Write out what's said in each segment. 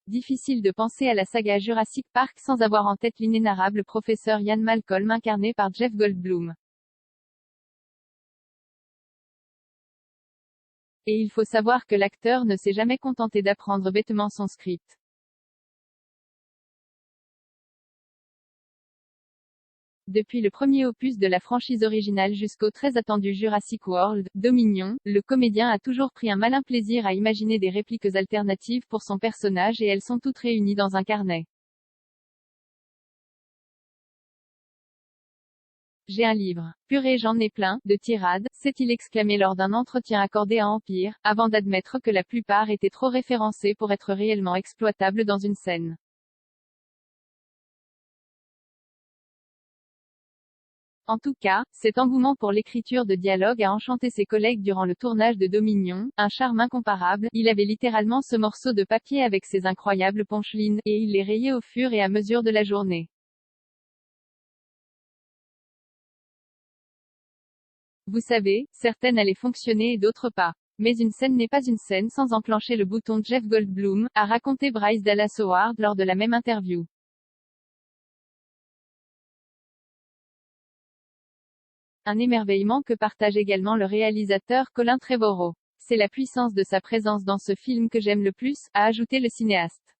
Difficile de penser à la saga Jurassic Park sans avoir en tête l'inénarrable professeur Ian Malcolm incarné par Jeff Goldblum. Et il faut savoir que l'acteur ne s'est jamais contenté d'apprendre bêtement son script. Depuis le premier opus de la franchise originale jusqu'au très attendu Jurassic World, Dominion, le comédien a toujours pris un malin plaisir à imaginer des répliques alternatives pour son personnage et elles sont toutes réunies dans un carnet. J'ai un livre. Purée, j'en ai plein, de tirades, s'est-il exclamé lors d'un entretien accordé à Empire, avant d'admettre que la plupart étaient trop référencés pour être réellement exploitables dans une scène. En tout cas, cet engouement pour l'écriture de dialogue a enchanté ses collègues durant le tournage de Dominion, un charme incomparable, il avait littéralement ce morceau de papier avec ses incroyables punchlines, et il les rayait au fur et à mesure de la journée. Vous savez, certaines allaient fonctionner et d'autres pas. Mais une scène n'est pas une scène sans enclencher le bouton Jeff Goldblum, a raconté Bryce Dallas Howard lors de la même interview. Un émerveillement que partage également le réalisateur Colin Trevorrow. C'est la puissance de sa présence dans ce film que j'aime le plus, a ajouté le cinéaste.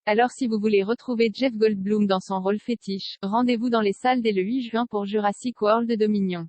Alors si vous voulez retrouver Jeff Goldblum dans son rôle fétiche, rendez-vous dans les salles dès le 8 juin pour Jurassic World Dominion.